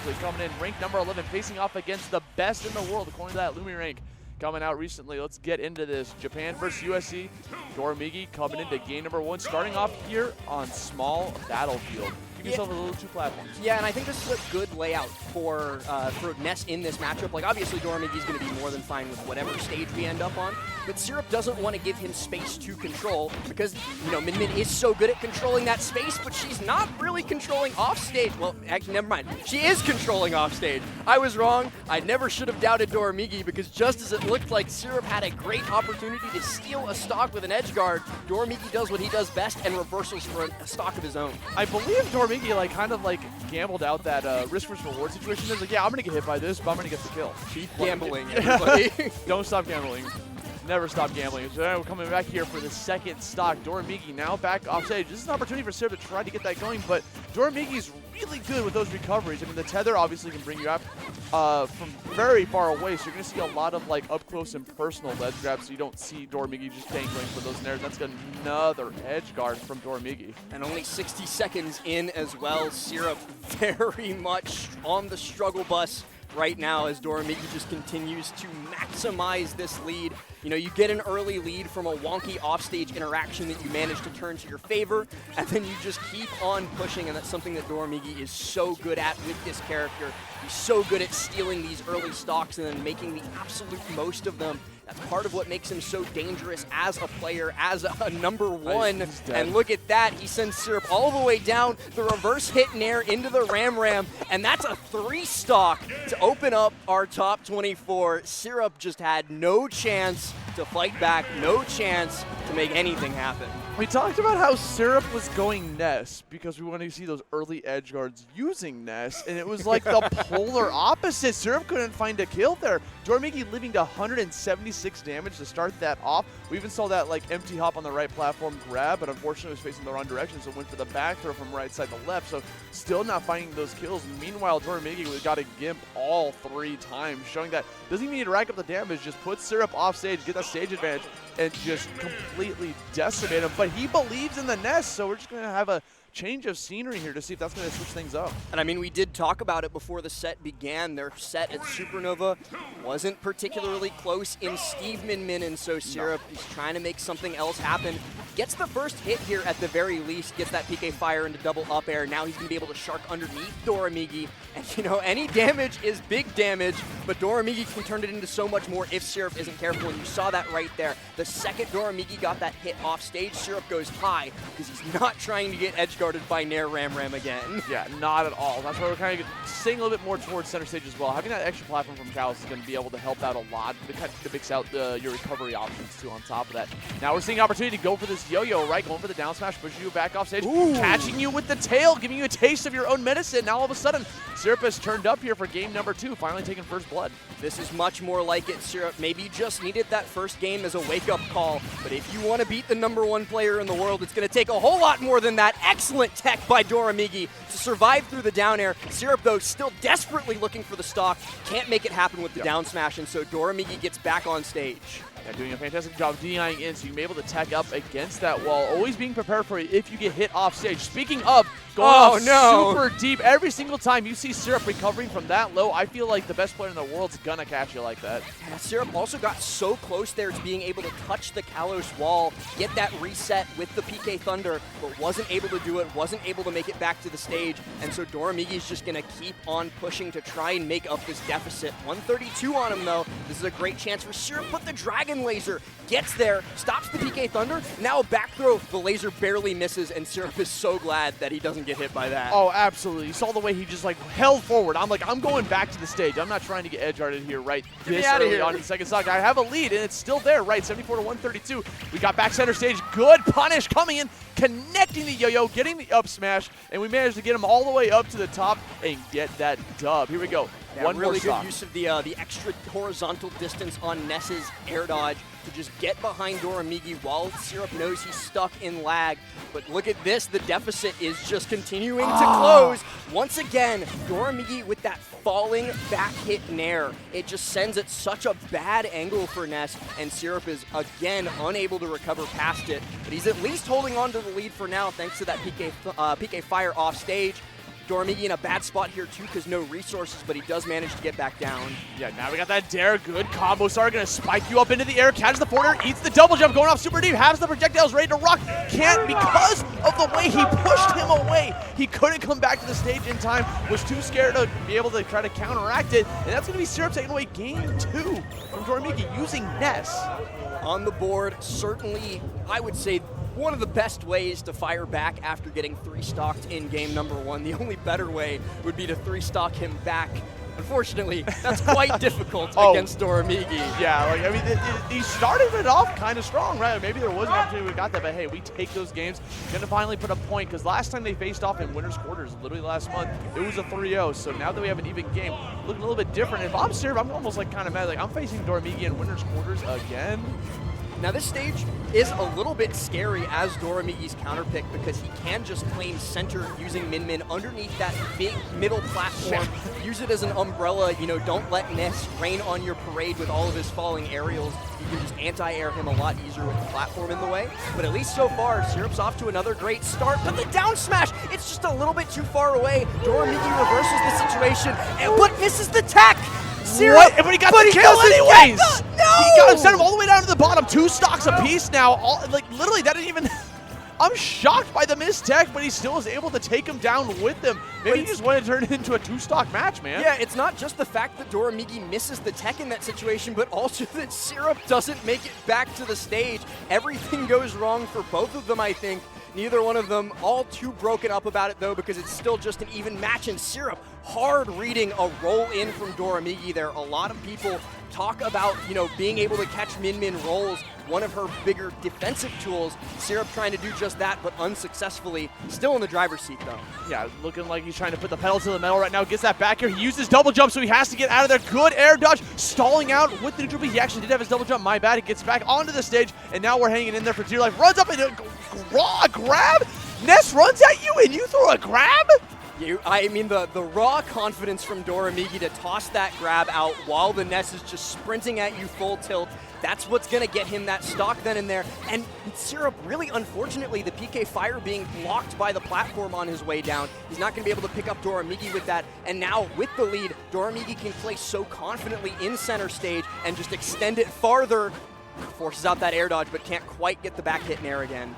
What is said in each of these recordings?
quickly. Coming in, ranked number 11, facing off against the best in the world, according to that Lumi rank. Coming out recently. Let's get into this. Japan versus USC. Doramigi coming into game number 1, starting off here on small battlefield. Give yourself a little 2 platforms. Yeah, and I think this is a good layout for Ness in this matchup. Like, obviously, Doramigi's going to be more than fine with whatever stage we end up on, but Syrup doesn't want to give him space to control because, you know, Min Min is so good at controlling that space, but she's not really controlling off stage. Well, actually, never mind. She is controlling off stage. I was wrong. I never should have doubted Doramigi because just as it looked like Syrup had a great opportunity to steal a stock with an edge guard, Doramigi does what he does best and reversals for a stock of his own. I believe Doramigi kind of gambled out that risk versus reward situation. He's like, yeah, I'm gonna get hit by this, but I'm gonna get the kill. Keep gambling, everybody. Don't stop gambling. Never stop gambling. So now we're coming back here for the second stock. Doramigi now back off stage. This is an opportunity for Syrup to try to get that going, but Doramigi's really good with those recoveries. I mean, the tether obviously can bring you up from very far away, so you're going to see a lot of up close and personal ledge grabs, so you don't see Doramigi just dangling for those nairs. That's another edge guard from Doramigi. And only 60 seconds in as well. Syrup very much on the struggle bus right now as Doramigi just continues to maximize this lead. You know, you get an early lead from a wonky offstage interaction that you manage to turn to your favor, and then you just keep on pushing, and that's something that Doramigi is so good at with this character. He's so good at stealing these early stocks and then making the absolute most of them. That's part of what makes him so dangerous as a player, as a number 1. And look at that. He sends Syrup all the way down, the reverse hit nair into the Ram, and that's a 3 stock to open up our top 24. Syrup just had no chance to fight back, no chance to make anything happen. We talked about how Syrup was going Ness because we wanted to see those early edge guards using Ness, and it was like the polar opposite. Syrup couldn't find a kill there. Doramigi living to 176 damage to start that off. We even saw that empty hop on the right platform grab, but unfortunately it was facing the wrong direction, so went for the back throw from right side to left, so still not finding those kills. Meanwhile, Doramigi got a gimp all 3 times, showing that doesn't even need to rack up the damage, just put Syrup off stage, get that stage advantage, and just completely decimate him. But he believes in the Ness, so we're just going to have a change of scenery here to see if that's going to switch things up. And I mean, we did talk about it before the set began. Their set at Supernova wasn't particularly close in Steve Min Min, and so Syrup is trying to make something else happen. Gets the first hit here at the very least, gets that PK fire into double up air. Now he's going to be able to shark underneath Doramigi. And you know, any damage is big damage, but Doramigi can turn it into so much more if Syrup isn't careful, and you saw that right there. The second Doramigi got that hit off stage, Syrup goes high because he's not trying to get edge guarded by Nair Ram again. Yeah, not at all. That's why we're kind of staying a little bit more towards center stage as well. Having that extra platform from Callus is going to be able to help out a lot to mix out your recovery options too on top of that. Now we're seeing opportunity to go for this yo-yo, right? Going for the down smash, pushing you back off stage, catching you with the tail, giving you a taste of your own medicine. Now all of a sudden, Syrup has turned up here for game number 2, finally taking first blood. This is much more like it. Syrup maybe just needed that first game as a wake-up call, but if you want to beat the number 1 player in the world, it's going to take a whole lot more than that. Excellent tech by Doramigi to survive through the down air. Syrup, though, still desperately looking for the stock. Can't make it happen with the down smash, and so Doramigi gets back on stage. Yeah, doing a fantastic job DIing in, so you can be able to tech up against that wall. Always being prepared for it if you get hit off stage. Speaking of going off super deep, every single time you see Syrup recovering from that low, I feel like the best player in the world's gonna catch you like that. Yeah, Syrup also got so close there to being able to touch the Kalos wall, get that reset with the PK Thunder, but wasn't able to do it, wasn't able to make it back to the stage, and so Doramigi's just gonna keep on pushing to try and make up this deficit. 132 on him though. This is a great chance for Syrup. Put the Dragon Laser, gets there, stops the PK Thunder, now a back throw, the laser barely misses, and Syrup is so glad that he doesn't get hit by that. Oh, absolutely. You saw the way he just held forward. I'm going back to the stage. I'm not trying to get edge guarded here right this early on in the second stock. I have a lead, and it's still there, right? 74 to 132. We got back center stage. Good punish coming in, connecting the yo-yo, getting the up smash, and we managed to get him all the way up to the top and get that dub. Here we go. Yeah, One really more stock. good use of the extra horizontal distance on Ness's air dodge to just get behind Doramigi while Syrup knows he's stuck in lag. But look at this, the deficit is just continuing to close. Once again, Doramigi with that falling back hit nair. It just sends it such a bad angle for Ness, and Syrup is again unable to recover past it. But he's at least holding on to the lead for now thanks to that PK fire off stage. Doramigi in a bad spot here too because no resources, but he does manage to get back down. Yeah, now we got that dare. Good combo star, gonna spike you up into the air, catches the forwarder, eats the double jump, going off super deep, has the projectiles ready to rock. Can't because of the way he pushed him away. He couldn't come back to the stage in time, was too scared to be able to try to counteract it, and that's gonna be Syrup taking away game 2 from Doramigi using Ness. On the board, certainly, I would say, one of the best ways to fire back after getting 3-stocked in game number 1. The only better way would be to 3-stock him back. Unfortunately, that's quite difficult against Doramigi. Yeah, like, I mean, he started it off kind of strong, right? Maybe there was an opportunity we got that, but hey, we take those games. Gonna finally put a point, because last time they faced off in winners quarters, literally last month, it was a 3-0. So now that we have an even game, looking a little bit different. If I'm Syrup, I'm almost like kind of mad. Like, I'm facing Doramigi in winners quarters again. Now this stage is a little bit scary as Doramigi's counterpick because he can just claim center using Min underneath that big middle platform. Use it as an umbrella, you know, don't let Ness rain on your parade with all of his falling aerials. You can just anti-air him a lot easier with the platform in the way. But at least so far, Syrup's off to another great start. But the down smash, it's just a little bit too far away. Doramigi reverses the situation, but misses the tech. Syrup, what? But he got the kill anyways! No! He got him, sent him all the way down to the bottom. 2 stocks apiece now. Like, literally, that didn't even... I'm shocked by the missed tech, but he still was able to take him down with them. Maybe he just wanted to turn it into a 2-stock match, man. Yeah, it's not just the fact that Doramigi misses the tech in that situation, but also that Syrup doesn't make it back to the stage. Everything goes wrong for both of them, I think. Neither one of them all too broken up about it, though, because it's still just an even match, and Syrup hard reading a roll in from Doramigi there. A lot of people talk about, you know, being able to catch Min rolls, one of her bigger defensive tools. Syrup trying to do just that, but unsuccessfully. Still in the driver's seat, though. Yeah, looking like he's trying to put the pedal to the metal right now. Gets that back here. He uses double jump, so he has to get out of there. Good air dodge. Stalling out with the neutral B. He actually did have his double jump. My bad. He gets back onto the stage, and now we're hanging in there for dear life. Runs up and raw grab. Ness runs at you, and you throw a grab? I mean, the raw confidence from Doramigi to toss that grab out while the Ness is just sprinting at you full tilt. That's what's going to get him that stock then and there. And Syrup, really unfortunately, the PK Fire being blocked by the platform on his way down. He's not going to be able to pick up Doramigi with that. And now with the lead, Doramigi can play so confidently in center stage and just extend it farther. Forces out that air dodge, but can't quite get the back hit in air again.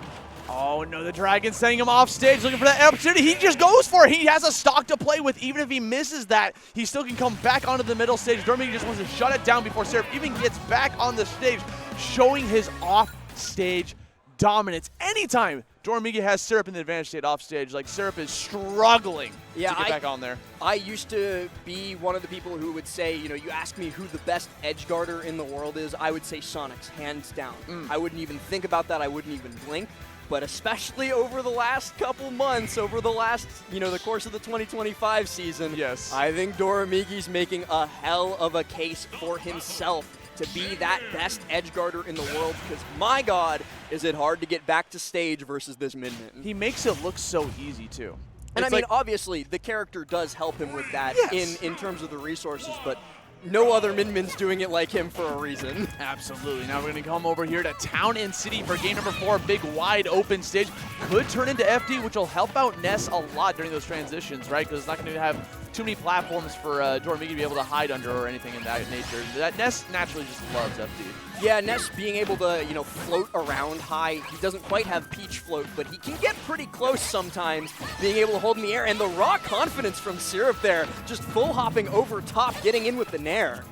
Oh no, the Dragon sending him off stage, looking for that opportunity. He just goes for it. He has a stock to play with. Even if he misses that, he still can come back onto the middle stage. Doramigi just wants to shut it down before Syrup even gets back on the stage, showing his off-stage dominance. Anytime Doramigi has Syrup in the advantage state off stage, like Syrup is struggling to get back on there. I used to be one of the people who would say, you know, you ask me who the best edge guarder in the world is, I would say Sonics, hands down. I wouldn't even think about that. I wouldn't even blink. But especially over the last couple months, over the last, you know, the course of the 2025 season, yes, I think Doramigi's making a hell of a case for himself to be that best edge guarder in the world, because my God, is it hard to get back to stage versus this Min. He makes it look so easy too. And I mean, obviously, the character does help him with that in terms of the resources, but no other Min-Min's doing it like him for a reason. Absolutely. Now we're going to come over here to Town and City for game number 4. Big, wide open stage. Could turn into FD, which will help out Ness a lot during those transitions, right? Because it's not going to have too many platforms for Doramigi to be able to hide under or anything in that nature. That Ness naturally just loves FD. Yeah, Ness being able to, you know, float around high. He doesn't quite have Peach float, but he can get pretty close sometimes, being able to hold in the air. And the raw confidence from Syrup there, just full hopping over top, getting in with the Nair.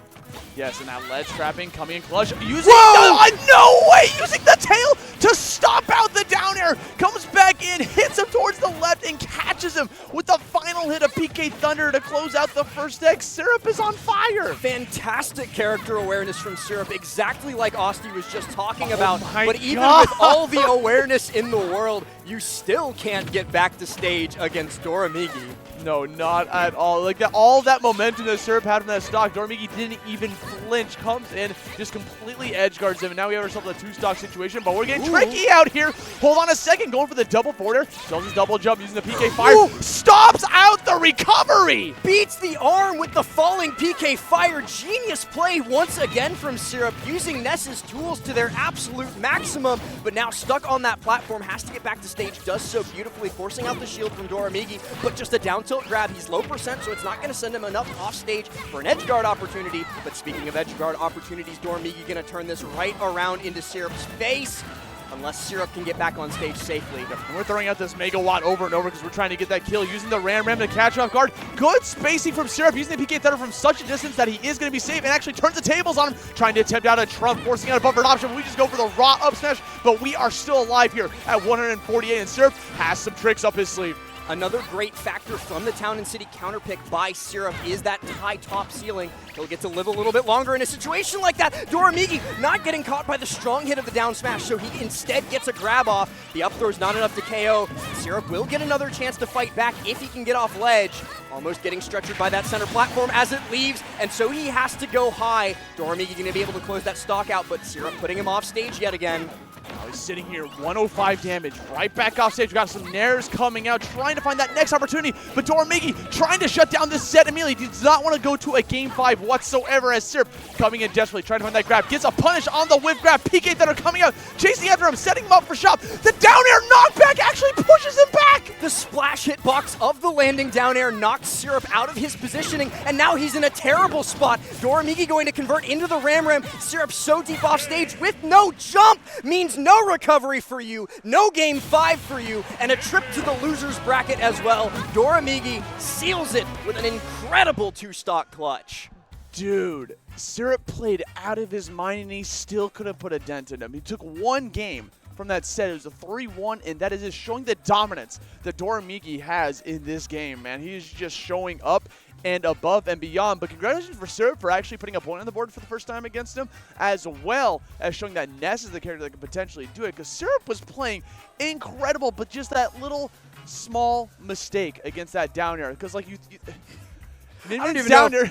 Yes, and that ledge trapping coming in clutch. Using no way! Using the tail to stop out the down air. Comes back in, hits him towards the left, and catches him with the final hit of PK Thunder to close out the first deck. Syrup is on fire. Fantastic character awareness from Syrup, exactly like Austin was just talking about. But even God. with all the awareness in the world, you still can't get back to stage against Doramigi. No, not at all. Like all that momentum that Syrup had from that stock, Doramigi didn't even flinch. Comes in, just completely edge guards him, and now we have ourselves a 2-stock situation. But we're getting tricky out here. Hold on a second, going for the double forwarder. Sells his double jump using the PK Fire. Stops out the the recovery! Beats the arm with the falling PK fire. Genius play once again from Syrup, using Ness's tools to their absolute maximum, but now stuck on that platform, has to get back to stage, does so beautifully, forcing out the shield from Doramigi, but just a down tilt grab. He's low percent, so it's not going to send him enough off stage for an edge guard opportunity. But speaking of edge guard opportunities, Doramigi going to turn this right around into Syrup's face, unless Syrup can get back on stage safely. We're throwing out this Megawatt over and over because we're trying to get that kill, using the Ram to catch off guard. Good spacing from Syrup, using the PK Thunder from such a distance that he is going to be safe, and actually turns the tables on him, trying to attempt out a trump, forcing out a buffered option. We just go for the raw up smash, but we are still alive here at 148, and Syrup has some tricks up his sleeve. Another great factor from the Town and City counterpick by Syrup is that high top ceiling. He'll get to live a little bit longer in a situation like that. Doramigi not getting caught by the strong hit of the down smash, so he instead gets a grab off. The up throw's not enough to KO. Syrup will get another chance to fight back if he can get off ledge. Almost getting stretchered by that center platform as it leaves, and so he has to go high. Doramigi going to be able to close that stock out, but Syrup putting him off stage yet again. Now he's sitting here, 105 damage, right back off stage. We've got some Nairs coming out, trying to find that next opportunity, but Doramigi trying to shut down this set immediately. He does not want to go to a game 5 whatsoever, as Syrup coming in desperately, trying to find that grab. Gets a punish on the whip grab. PK Thunder coming out, chasing after him, setting him up for shot. The down air knockback actually pushes him back! The splash hitbox of the landing down air knocks Syrup out of his positioning, and now he's in a terrible spot. Doramigi going to convert into the Ram. Syrup so deep off stage with no jump means no recovery for you, no game 5 for you, and a trip to the loser's bracket as well. Doramigi seals it with an incredible 2-stock clutch. Dude, Syrup played out of his mind, and he still couldn't put a dent in him. He took one game from that set. It was a 3-1, and that is just showing the dominance that Doramigi has in this game, man. He is just showing up and above and beyond. But congratulations for Syrup for actually putting a point on the board for the first time against him, as well as showing that Ness is the character that can potentially do it, because Syrup was playing incredible, but just that little small mistake against that down air, because like I don't even down know. air